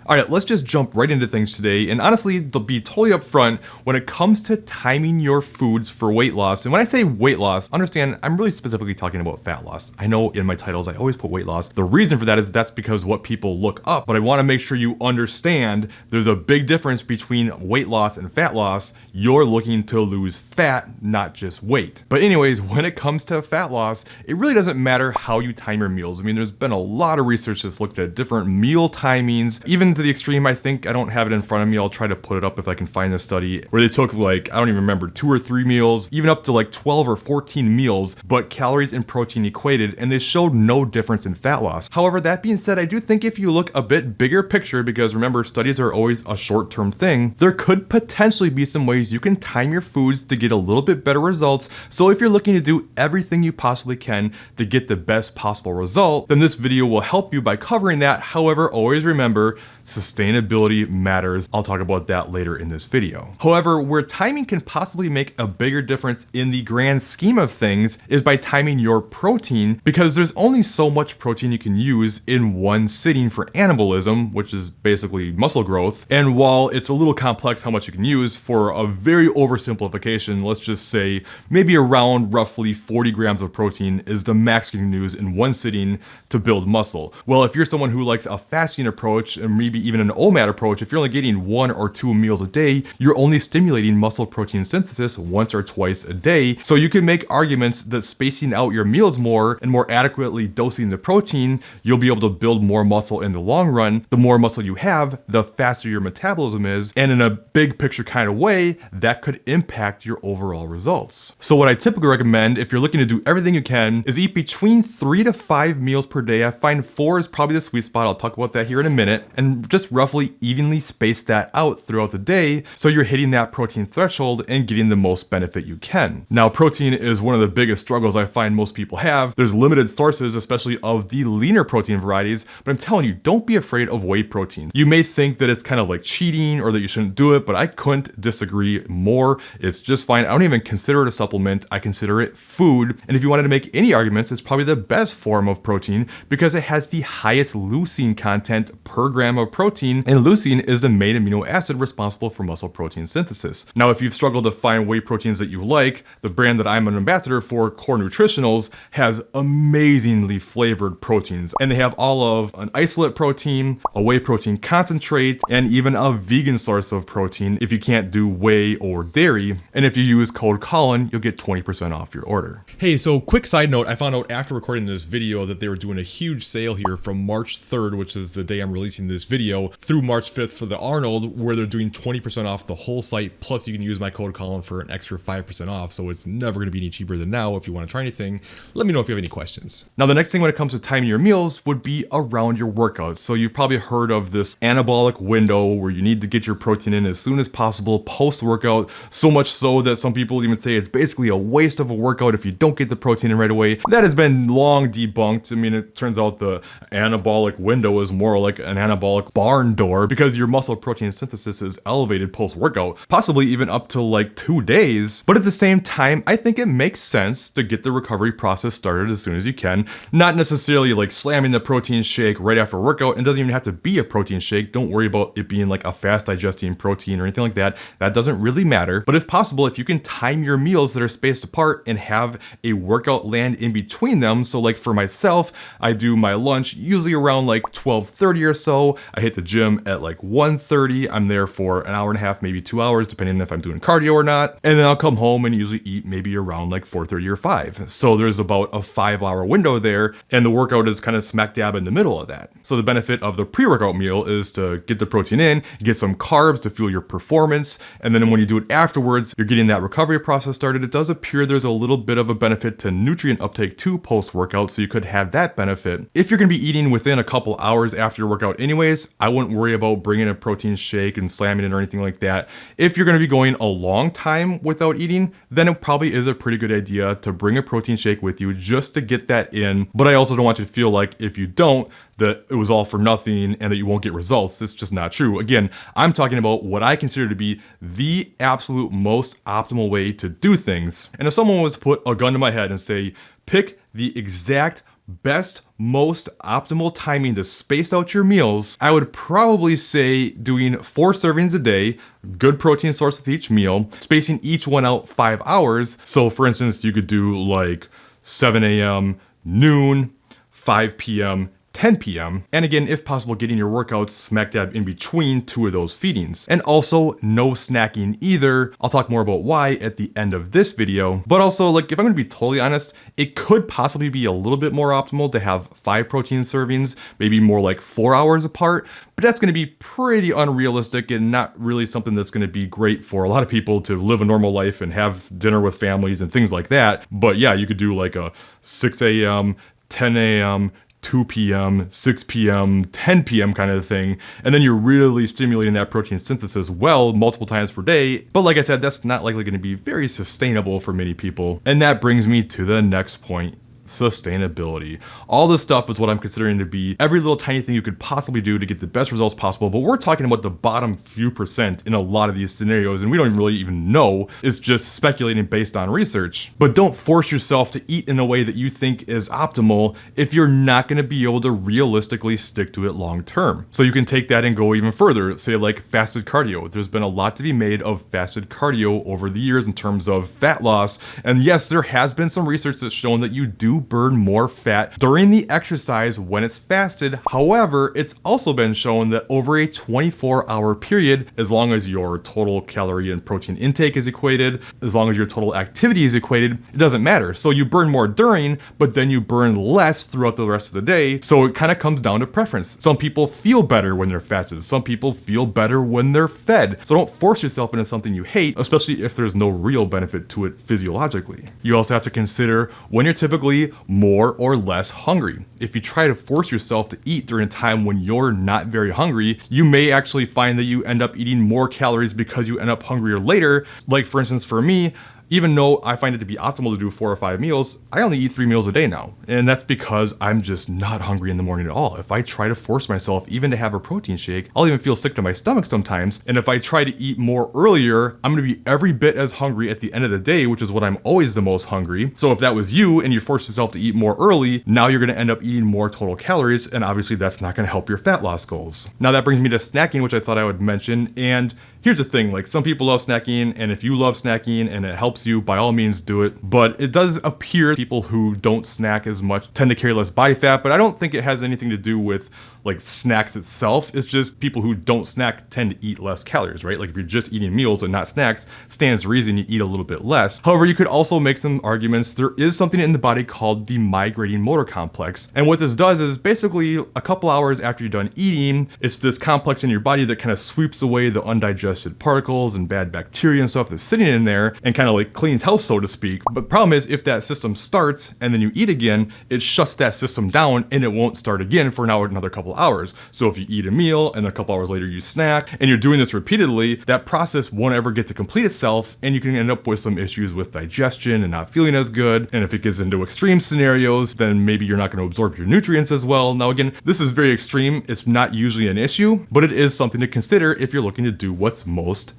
All right, let's just jump right into things today. And honestly, to be totally upfront, when it comes to timing your foods for weight loss, and when I say weight loss, understand I'm really specifically talking about fat loss. I know in my titles I always put weight loss. The reason for that is that's because what people look up, but I want to make sure you understand there's a big difference between weight loss and fat loss. You're looking to lose fat, not just weight. But anyways, when it comes to fat loss, it really doesn't matter how you time your meals. I mean, there's been a lot of research that's looked at different meal timings, even to the extreme. I think I don't have it in front of me. I'll try to put it up if I can find the study where they took like, I don't even remember, 2 or 3 meals, even up to like 12 or 14 meals, but calories and protein equated, and they showed no difference in fat loss. However, that being said, I do think if you look a bit bigger picture, because remember, studies are always a short-term thing, there could potentially be some ways you can time your foods to get a little bit better results. So if you're looking to do everything you possibly can to get the best possible result, then this video will help you by covering that. However, always remember, sustainability matters. I'll talk about that later in this video. However, where timing can possibly make a bigger difference in the grand scheme of things is by timing your protein, because there's only so much protein you can use in one sitting for anabolism, which is basically muscle growth. And while it's a little complex how much you can use, for a very oversimplification, let's just say maybe around roughly 40 grams of protein is the max you can use in one sitting to build muscle. Well, if you're someone who likes a fasting approach and maybe even an OMAD approach, if you're only getting 1 or 2 meals a day, you're only stimulating muscle protein synthesis once or twice a day. So you can make arguments that spacing out your meals more and more adequately dosing the protein, you'll be able to build more muscle in the long run. The more muscle you have, the faster your metabolism is, and in a big picture kind of way, that could impact your overall results. So what I typically recommend if you're looking to do everything you can is eat between 3 to 5 meals per day. I find 4 is probably the sweet spot. I'll talk about that here in a minute. And just roughly evenly space that out throughout the day so you're hitting that protein threshold and getting the most benefit you can. Now, protein is one of the biggest struggles I find most people have. There's limited sources, especially of the leaner protein varieties, but I'm telling you, don't be afraid of whey protein. You may think that it's kind of like cheating or that you shouldn't do it, but I couldn't disagree more. It's just fine. I don't even consider it a supplement. I consider it food. And if you wanted to make any arguments, it's probably the best form of protein because it has the highest leucine content per gram of protein, and leucine is the main amino acid responsible for muscle protein synthesis. Now, if you've struggled to find whey proteins that you like, the brand that I'm an ambassador for, Core Nutritionals, has amazingly flavored proteins, and they have all of an isolate protein, a whey protein concentrate, and even a vegan source of protein if you can't do whey or dairy. And if you use code Colin, you'll get 20% off your order. Hey, so quick side note, I found out after recording this video that they were doing a huge sale here from March 3rd, which is the day I'm releasing this video, through March 5th for the Arnold, where they're doing 20% off the whole site, plus you can use my code Colin for an extra 5% off, so it's never going to be any cheaper than now. If you want to try anything, let me know if you have any questions. Now, the next thing when it comes to timing your meals would be around your workouts. So you've probably heard of this anabolic window where you need to get your protein in as soon as possible post-workout, so much so that some people even say it's basically a waste of a workout if you don't get the protein in right away. That has been long debunked. I mean, it turns out the anabolic window is more like an anabolic barn door because your muscle protein synthesis is elevated post-workout, possibly even up to like 2 days. But at the same time, I think it makes sense to get the recovery process started as soon as you can, not necessarily like slamming the protein shake right after a workout. It doesn't even have to be a protein shake. Don't worry about it being like a fast digesting protein or anything like that. That doesn't really matter. But if possible, if you can time your meals that are spaced apart and have a workout land in between them. So like for myself, I do my lunch usually around like 12:30 or so. I hit the gym at like 1:30. I'm there for an hour and a half, maybe 2 hours, depending on if I'm doing cardio or not. And then I'll come home and usually eat maybe around like 4:30 or 5. So there's about a 5-hour window there, and the workout is kind of smack dab in the middle of that. So the benefit of the pre-workout meal is to get the protein in, get some carbs to fuel your performance, and then when you do it afterwards, you're getting that recovery process started. It does appear there's a little bit of a benefit to nutrient uptake too post-workout, so you could have that benefit. If you're going to be eating within a couple hours after your workout anyways, I wouldn't worry about bringing a protein shake and slamming it or anything like that. If you're going to be going a long time without eating, then it probably is a pretty good idea to bring a protein shake with you just to get that in. But I also don't want you to feel like if you don't, that it was all for nothing and that you won't get results. It's just not true. Again, I'm talking about what I consider to be the absolute most optimal way to do things. And if someone was to put a gun to my head and say, pick the exact best, most optimal timing to space out your meals, I would probably say doing 4 servings a day, good protein source with each meal, spacing each one out 5 hours. So for instance, you could do like 7 a.m., noon, 5 p.m., 10 p.m. And again, if possible, getting your workouts smack dab in between 2 of those feedings. And also no snacking either. I'll talk more about why at the end of this video. But also, like, if I'm gonna be totally honest, it could possibly be a little bit more optimal to have 5 protein servings, maybe more like 4 hours apart. But that's gonna be pretty unrealistic and not really something that's gonna be great for a lot of people to live a normal life and have dinner with families and things like that. But yeah, you could do like a 6 a.m., 10 a.m., 2 p.m., 6 p.m., 10 p.m. kind of thing. And then you're really stimulating that protein synthesis well multiple times per day. But like I said, that's not likely going to be very sustainable for many people. And that brings me to the next point. Sustainability. All this stuff is what I'm considering to be every little tiny thing you could possibly do to get the best results possible, but we're talking about the bottom few percent in a lot of these scenarios, and we don't really even know. It's just speculating based on research. But don't force yourself to eat in a way that you think is optimal if you're not going to be able to realistically stick to it long term. So you can take that and go even further, say like fasted cardio. There's been a lot to be made of fasted cardio over the years in terms of fat loss, and yes, there has been some research that's shown that you do burn more fat during the exercise when it's fasted. However, it's also been shown that over a 24-hour period, as long as your total calorie and protein intake is equated, as long as your total activity is equated, it doesn't matter. So you burn more during, but then you burn less throughout the rest of the day. So it kind of comes down to preference. Some people feel better when they're fasted. Some people feel better when they're fed. So don't force yourself into something you hate, especially if there's no real benefit to it physiologically. You also have to consider when you're typically more or less hungry. If you try to force yourself to eat during a time when you're not very hungry, you may actually find that you end up eating more calories because you end up hungrier later. Like for instance, for me, even though I find it to be optimal to do 4 or 5 meals, I only eat 3 meals a day now. And that's because I'm just not hungry in the morning at all. If I try to force myself even to have a protein shake, I'll even feel sick to my stomach sometimes. And if I try to eat more earlier, I'm gonna be every bit as hungry at the end of the day, which is when I'm always the most hungry. So if that was you and you forced yourself to eat more early, now you're gonna end up eating more total calories, and obviously that's not gonna help your fat loss goals. Now that brings me to snacking, which I thought I would mention. And here's the thing, like some people love snacking, and if you love snacking and it helps you, by all means do it. But it does appear people who don't snack as much tend to carry less body fat, but I don't think it has anything to do with like snacks itself. It's just people who don't snack tend to eat less calories, right? Like if you're just eating meals and not snacks, stands to reason you eat a little bit less. However, you could also make some arguments. There is something in the body called the migrating motor complex. And what this does is basically a couple hours after you're done eating, it's this complex in your body that kind of sweeps away the undigested particles and bad bacteria and stuff that's sitting in there and kind of like cleans house, so to speak. But the problem is if that system starts and then you eat again, it shuts that system down and it won't start again for another couple hours. So if you eat a meal and then a couple hours later you snack and you're doing this repeatedly, that process won't ever get to complete itself, and you can end up with some issues with digestion and not feeling as good. And if it gets into extreme scenarios, then maybe you're not going to absorb your nutrients as well. Now again, this is very extreme. It's not usually an issue, but it is something to consider if you're looking to do what's most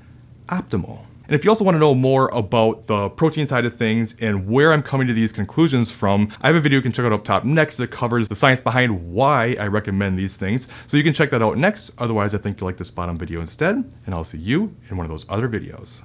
optimal. And if you also want to know more about the protein side of things and where I'm coming to these conclusions from, I have a video you can check out up top next that covers the science behind why I recommend these things. So you can check that out next. Otherwise, I think you'll like this bottom video instead, and I'll see you in one of those other videos.